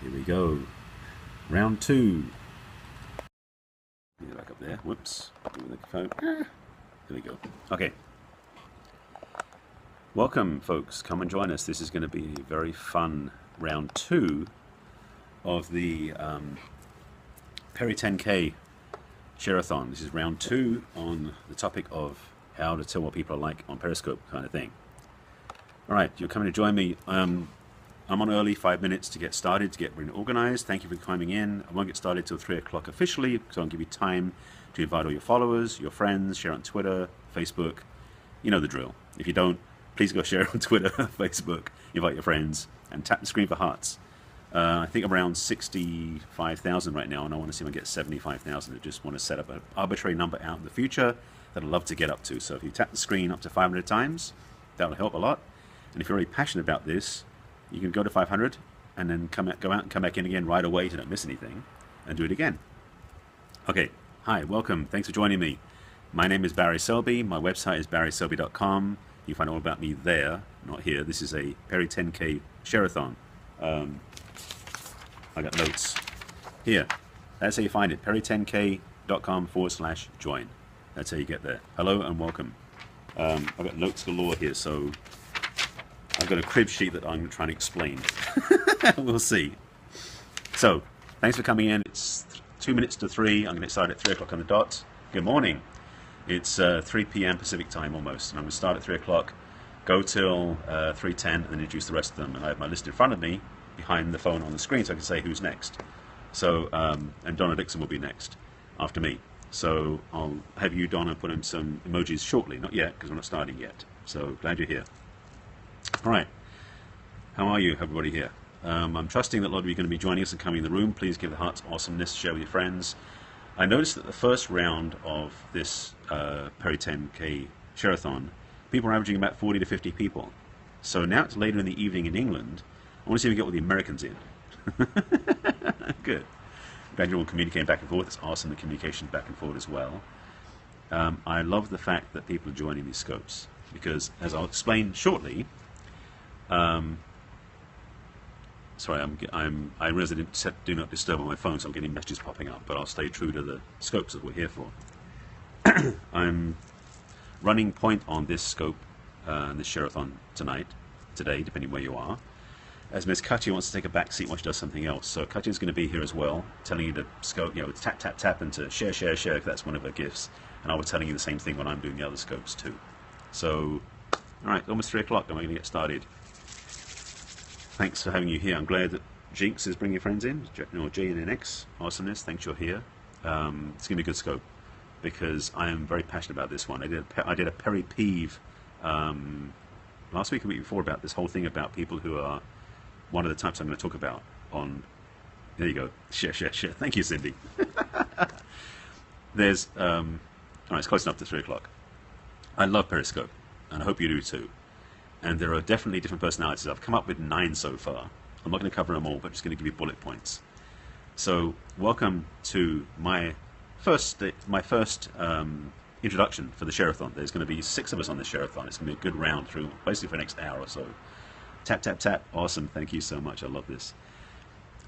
Here we go. Round two. Get back up there. Whoops. With the phone. There we go. Okay. Welcome, folks. Come and join us. This is going to be a very fun round two of the Peri 10K Share-a-thon. This is round two on the topic of how to tell what people are like on Periscope kind of thing. All right, you're coming to join me. I'm on early, 5 minutes to get started, to get organized. Thank you for coming in. I won't get started till 3 o'clock officially, so I'll give you time to invite all your followers, your friends, share on Twitter, Facebook. You know the drill. If you don't, please go share on Twitter, Facebook, invite your friends, and tap the screen for hearts. I think I'm around 65,000 right now, and I want to see if I get 75,000. I just want to set up an arbitrary number out in the future that I'd love to get up to. So if you tap the screen up to 500 times, that'll help a lot. And if you're really passionate about this, you can go to 500 and then go out and come back in again right away to not miss anything and do it again. Okay, hi, welcome. Thanks for joining me. My name is Barry Selby. My website is barryselby.com. You find all about me there, not here. This is a Peri 10K Share-a-thon. I got notes here. That's how you find it. peri10k.com/join. That's how you get there. Hello and welcome. I've got notes galore here, so I've got a crib sheet that I'm trying to explain. We'll see. So, thanks for coming in. It's 2 minutes to 3. I'm going to start at 3 o'clock on the dot. Good morning. It's 3 p.m. Pacific time almost. And I'm going to start at 3 o'clock, go till 3:10, and then introduce the rest of them. And I have my list in front of me, behind the phone on the screen, so I can say who's next. So, and Donna Dixon will be next after me. So I'll have you, Donna, put in some emojis shortly. Not yet, because we're not starting yet. So glad you're here. All right. How are you, everybody here? I'm trusting that a lot of you are going to be joining us and coming in the room. Please give the hearts awesomeness, share with your friends. I noticed that the first round of this Peri 10K Share-a-thon, people are averaging about 40 to 50 people. So now it's later in the evening in England. I want to see if we get all the Americans in. Good. Glad you're all communicating back and forth. It's awesome, the communication back and forth as well. I love the fact that people are joining these scopes because, as I'll explain shortly, sorry, I realize I didn't set do not disturb on my phone, so I'm getting messages popping up, but I'll stay true to the scopes that we're here for. I'm running point on this scope, this share-a-thon today, depending where you are. As Ms. Katya wants to take a back seat while she does something else. So Katya's going to be here as well, telling you to scope, tap, tap, tap, and to share, share, share, because that's one of her gifts. And I'll be telling you the same thing when I'm doing the other scopes too. So, all right, almost 3 o'clock, and we're going to get started. Thanks for having you here. I'm glad that Jinx is bringing friends in, or JNNX, awesomeness, thanks you're here. It's going to be a good scope, because I am very passionate about this one. I did a Peri peeve last week or week before about this whole thing about people who are one of the types I'm going to talk about on, there you go, share, share, share. Thank you, Cindy. There's, all right, it's close enough to 3 o'clock. I love Periscope, and I hope you do too. And there are definitely different personalities. I've come up with 9 so far. I'm not going to cover them all, but just going to give you bullet points. So, welcome to my first introduction for the Share-a-thon. There's going to be 6 of us on this Share-a-thon. It's going to be a good round through, basically for the next hour or so. Tap, tap, tap. Awesome. Thank you so much. I love this.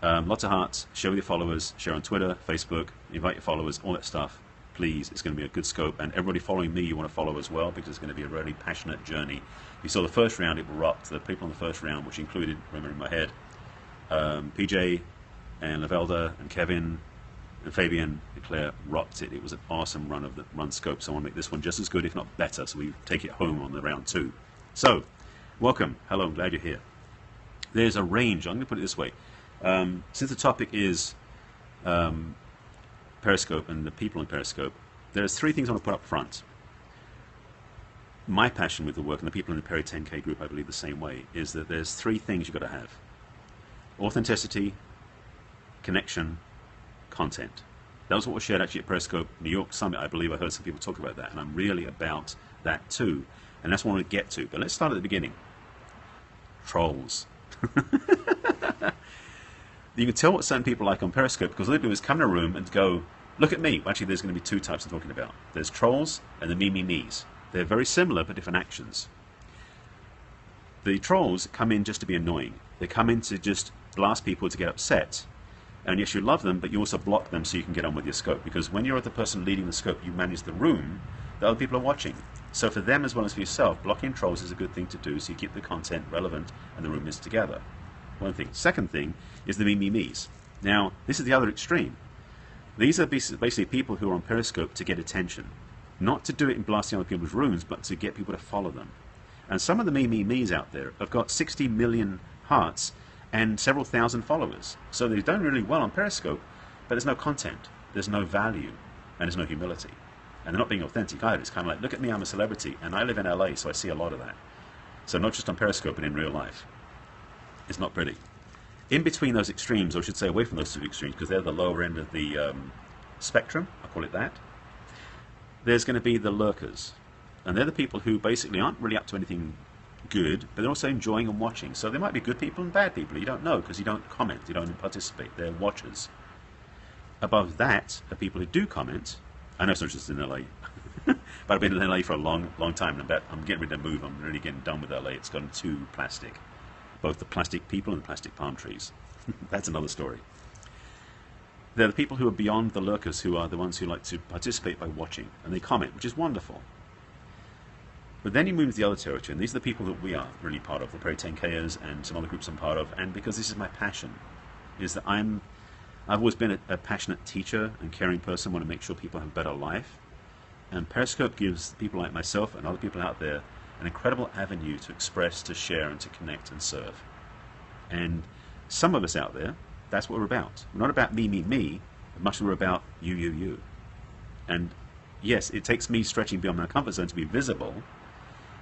Lots of hearts. Share with your followers. Share on Twitter, Facebook. Invite your followers. All that stuff. Please. It's going to be a good scope. And everybody following me, you want to follow as well, because it's going to be a really passionate journey. You saw the first round. It rocked. The people in the first round, which included, remember in my head, PJ and Lavelda and Kevin and Fabian and Claire rocked it. It was an awesome run scope. So I want to make this one just as good, if not better, so we take it home on the round 2. So, welcome. Hello, I'm glad you're here. There's a range. I'm going to put it this way. Since the topic is Periscope and the people in Periscope, there's 3 things I want to put up front. My passion with the work, and the people in the Peri 10K group, I believe the same way, is that there's 3 things you've got to have. Authenticity, connection, content. That was what was shared actually at Periscope New York Summit. I believe I heard some people talk about that, and I'm really about that too. And that's what I want to get to. But let's start at the beginning. Trolls. You can tell what certain people like on Periscope, because all they do is come in a room and go, look at me. Actually, there's going to be 2 types I'm talking about. There's trolls and the me-me-me's. They're very similar, but different actions. The trolls come in just to be annoying. They come in to just blast people to get upset. And yes, you love them, but you also block them so you can get on with your scope. Because when you're the person leading the scope, you manage the room, the other people are watching. So for them as well as for yourself, blocking trolls is a good thing to do so you keep the content relevant and the room is together. One thing. Second thing is the me-me-me's. Now, this is the other extreme. These are basically people who are on Periscope to get attention. Not to do it in blasting other people's rooms, but to get people to follow them. And some of the me-me-me's out there have got 60 million hearts and several thousand followers. So they've done really well on Periscope, but there's no content, there's no value, and there's no humility. And they're not being authentic either. It's kind of like, look at me, I'm a celebrity, and I live in LA, so I see a lot of that. So not just on Periscope, but in real life. It's not pretty. In between those extremes, or I should say away from those two extremes, because they're the lower end of the spectrum, I'll call it that, there's going to be the lurkers. And they're the people who basically aren't really up to anything good, but they're also enjoying and watching. So there might be good people and bad people. You don't know because you don't comment, you don't participate. They're watchers. Above that are people who do comment. I know it's not just in LA, but I've been in LA for a long time, and I'm getting ready to move. I'm really getting done with LA. It's gotten too plastic. Both the plastic people and the plastic palm trees. That's another story. They're the people who are beyond the lurkers, who are the ones who like to participate by watching, and they comment, which is wonderful. But then you move to the other territory, and these are the people that we are really part of, the Perry 10Kers and some other groups I'm part of, and because this is my passion, is that I've always been a passionate teacher and caring person, want to make sure people have a better life, and Periscope gives people like myself and other people out there an incredible avenue to express, to share, and to connect and serve. And some of us out there, that's what we're about. We're not about me, but much more about you. And yes, it takes me stretching beyond my comfort zone to be visible,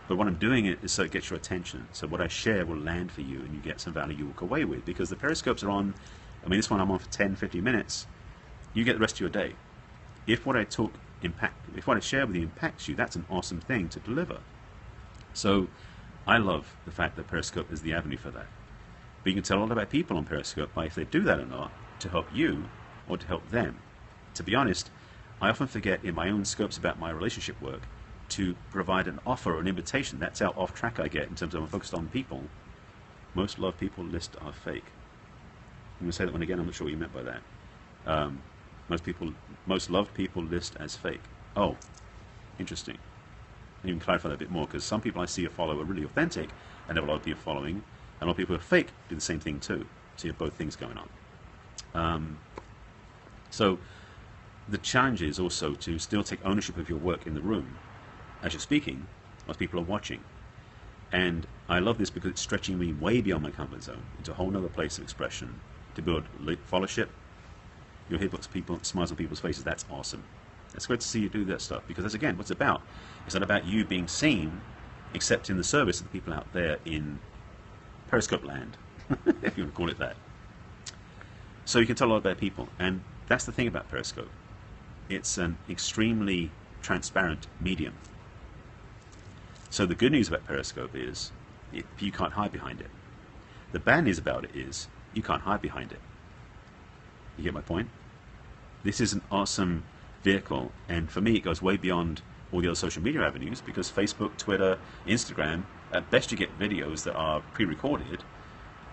but what I'm doing it is so it gets your attention. So what I share will land for you and you get some value you walk away with. Because the Periscopes are on, I mean, this one I'm on for 10, 50 minutes. You get the rest of your day. If what I share with you impacts you, that's an awesome thing to deliver. So I love the fact that Periscope is the avenue for that. But you can tell a lot about people on Periscope by if they do that or not, to help you or to help them. To be honest, I often forget in my own scopes about my relationship work to provide an offer or an invitation. That's how off track I get in terms of I'm focused on people. Most loved people list are fake. I'm going to say that one again, I'm not sure what you meant by that. Most loved people list as fake. Oh, interesting. I can clarify that a bit more, because some people I see follow are really authentic and have a lot of people following, and a lot of people who are fake do the same thing too. So you have both things going on. So the challenge is also to still take ownership of your work in the room. As you're speaking, most people are watching. And I love this because it's stretching me way beyond my comfort zone into a whole other place of expression to build followership. You'll hear people, smiles on people's faces. That's awesome. It's great to see you do that stuff, because that's, again, what's it about. It's not about you being seen, except in the service of the people out there in Periscope land, if you want to call it that. So you can tell a lot about people, and that's the thing about Periscope. It's an extremely transparent medium. So the good news about Periscope is you can't hide behind it. The bad news about it is you can't hide behind it. You get my point? This is an awesome vehicle, and for me it goes way beyond all the other social media avenues, because Facebook, Twitter, Instagram, at best you get videos that are pre-recorded,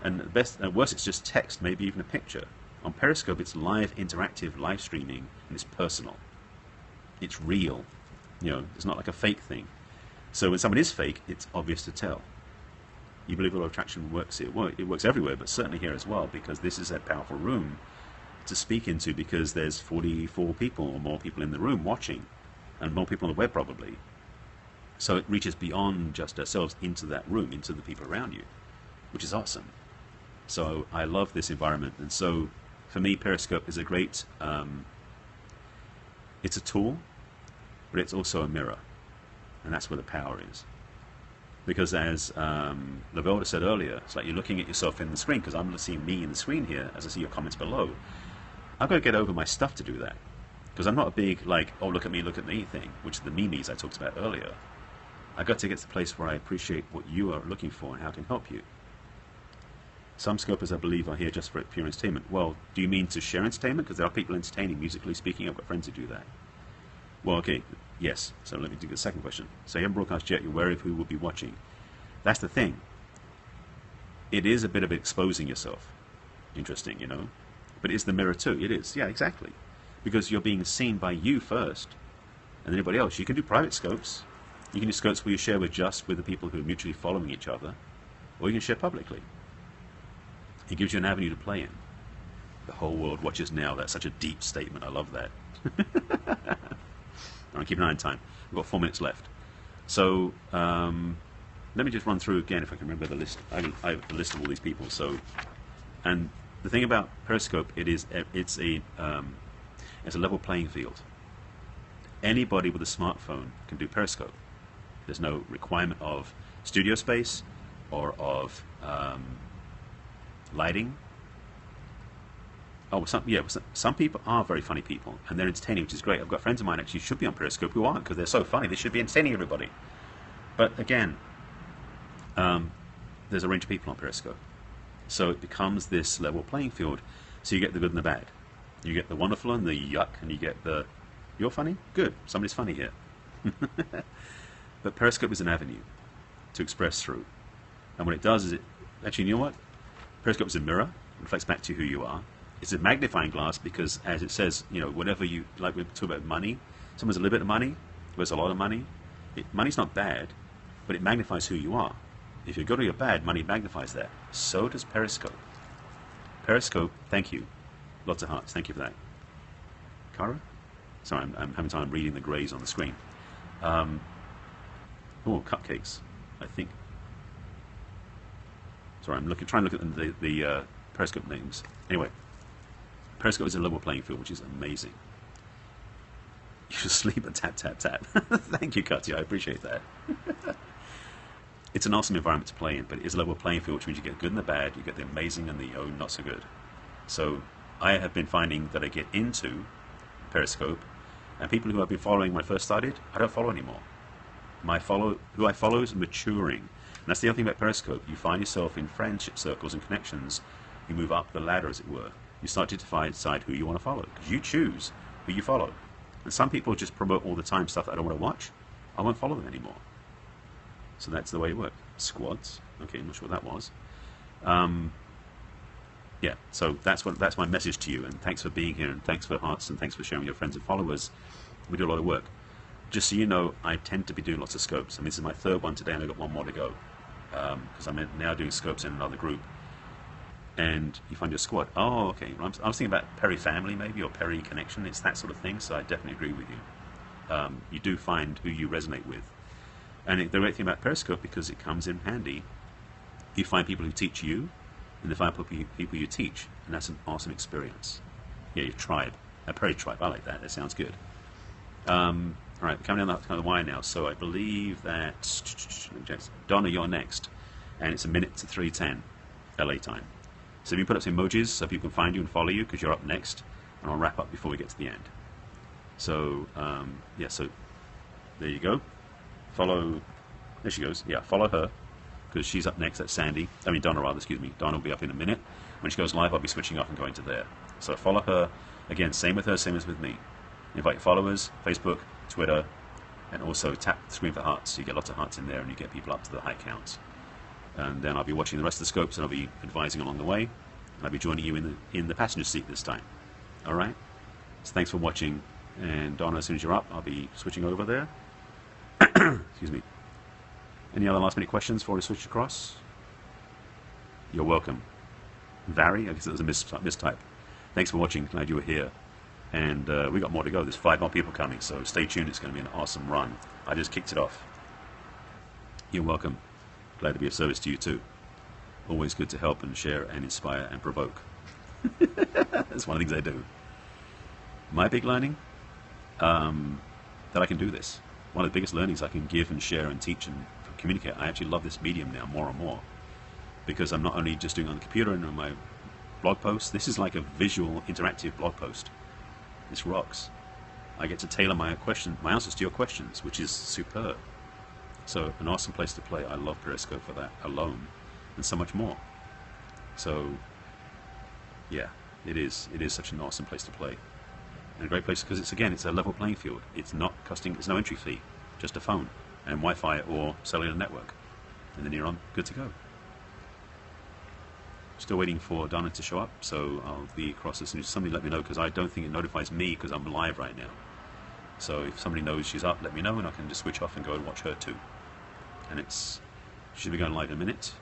and at worst it's just text, maybe even a picture. On Periscope it's live, interactive, live streaming, and it's personal. It's real. It's not like a fake thing. So when someone is fake, it's obvious to tell. You believe law of attraction works here? Well, it works everywhere, but certainly here as well, because this is a powerful room to speak into, because there's 44 people or more people in the room watching, and more people on the web probably. So it reaches beyond just ourselves into that room, into the people around you, which is awesome. So I love this environment, and so for me Periscope is a great, it's a tool, but it's also a mirror, and that's where the power is. Because as Lavelda said earlier, it's like you're looking at yourself in the screen, because I'm seeing me in the screen here as I see your comments below. I've got to get over my stuff to do that, because I'm not a big, like, oh, look at me thing, which are the memes I talked about earlier. I've got to get to the place where I appreciate what you are looking for and how I can help you. Some scopers, I believe, are here just for pure entertainment. Well, do you mean to share entertainment? Because there are people entertaining, musically speaking. I've got friends who do that. Well, okay, yes. So let me do the second question. So you haven't broadcast yet, you're wary of who will be watching. That's the thing. It is a bit of exposing yourself. interesting, you know. But it's the mirror too. It is, yeah, exactly. Because you're being seen by you first, and anybody else. You can do private scopes. You can do scopes where you share just with the people who are mutually following each other, or you can share publicly. It gives you an avenue to play in. The whole world watches now. That's such a deep statement. I love that. I'll keep an eye on time. We've got 4 minutes left. So let me just run through again if I can remember the list. I have a list of all these people. So, and the thing about Periscope, it's a level playing field. Anybody with a smartphone can do Periscope. There's no requirement of studio space or of lighting. Oh, some people are very funny people, and they're entertaining, which is great. I've got friends of mine actually should be on Periscope who aren't, because they're so funny. They should be entertaining everybody. But again, there's a range of people on Periscope, so it becomes this level playing field. So you get the good and the bad. You get the wonderful and the yuck, and you get the you're funny? Good. Somebody's funny here. But Periscope is an avenue to express through. And what it does is actually, you know what? Periscope is a mirror. It reflects back to who you are. It's a magnifying glass because, as it says, you know, whatever you, like we talk about money, someone's a little bit of money, there's a lot of money. Money's not bad, but it magnifies who you are. If you're good or you're bad, money magnifies that. So does Periscope. Periscope, thank you. Lots of hearts. Thank you for that. Cara? Sorry, I'm having time reading the greys on the screen. Oh, cupcakes, I think. Sorry, I'm trying to look at the Periscope names. Anyway, Periscope is a level playing field, which is amazing. You should sleep and tap, tap, tap. Thank you, Katya. I appreciate that. It's an awesome environment to play in, but it is a level playing field, which means you get the good and the bad, you get the amazing and the not so good. So I have been finding that I get into Periscope, and people who I've been following when I first started, I don't follow anymore. Who I follow is maturing. And that's the other thing about Periscope. You find yourself in friendship circles and connections. You move up the ladder, as it were. You start to decide who you want to follow, because you choose who you follow. And some people just promote all the time stuff that I don't want to watch. I won't follow them anymore. So that's the way it works. Squads. Okay, I'm not sure what that was. Yeah, so that's my message to you, and thanks for being here, and thanks for hearts, and thanks for sharing with your friends and followers. We do a lot of work. Just so you know, I tend to be doing lots of scopes. I mean, this is my third one today, and I've got one more to go, because I'm now doing scopes in another group. And you find your squad. Oh, okay. I was thinking about Peri Family, maybe, or Peri Connection. It's that sort of thing, so I definitely agree with you. You do find who you resonate with. And the great thing about Periscope, because it comes in handy, you find people who teach you, and you find people you teach, and that's an awesome experience. Yeah, your tribe. A Peri tribe. I like that. That sounds good. All right, we're coming down the wire now, so I believe that Donna, you're next, and it's 1:03:10 LA time. So if you put up some emojis so people can find you and follow you, because you're up next, and I'll wrap up before we get to the end. So yeah, so there you go. Follow. There she goes. Yeah, follow her, because she's up next. That's Sandy. I mean Donna, rather. Excuse me. Donna will be up in a minute. When she goes live, I'll be switching off and going to there. So follow her. Again, same with her, same as with me. Invite followers, Facebook, Twitter, and also tap the screen for hearts. You get lots of hearts in there, and you get people up to the high counts. And then I'll be watching the rest of the scopes, and I'll be advising along the way. And I'll be joining you in the passenger seat this time. All right. So thanks for watching. And Donna, as soon as you're up, I'll be switching over there. Excuse me. Any other last minute questions before we switch across? You're welcome. Vary, I guess it was a mistype. Thanks for watching. Glad you were here. And we got more to go. There's 5 more people coming, so stay tuned. It's going to be an awesome run. I just kicked it off. You're welcome. Glad to be of service to you too. Always good to help and share and inspire and provoke. That's one of the things I do. My big learning, that I can do this. One of the biggest learnings I can give and share and teach and communicate. I actually love this medium now more and more, because I'm not only just doing it on the computer and on my blog posts. This is like a visual, interactive blog post. This rocks. I get to tailor my answers to your questions, which is superb. So an awesome place to play. I love Periscope for that alone, and so much more. So yeah, it is such an awesome place to play, and a great place because it's a level playing field. It's not costing. It's no entry fee, just a phone and Wi-Fi or cellular network, and then you're on, good to go. Still waiting for Donna to show up, so I'll be across as soon as somebody let me know, because I don't think it notifies me because I'm live right now. So if somebody knows she's up, let me know, and I can just switch off and go and watch her too. And she'll be going live in a minute.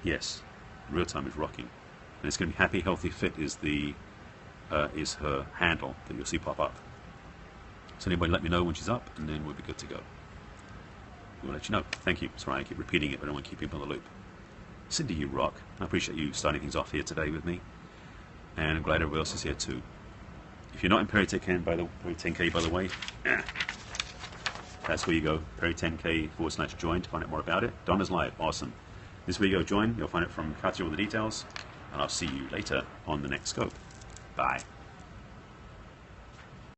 Yes, real time is rocking, and it's going to be Happy Healthy Fit is is her handle that you'll see pop up. So anybody let me know when she's up, and then we'll be good to go. We'll let you know. Thank you. Sorry, I keep repeating it, but I don't want to keep people in the loop. Cindy, you rock. I appreciate you starting things off here today with me, and I'm glad everybody else is here too. If you're not in Perry 10K, by the way, that's where you go. Perry 10K/join to find out more about it. Donna's live. Awesome. This is where you go join. You'll find it from Katya with the details, and I'll see you later on the next scope. Bye.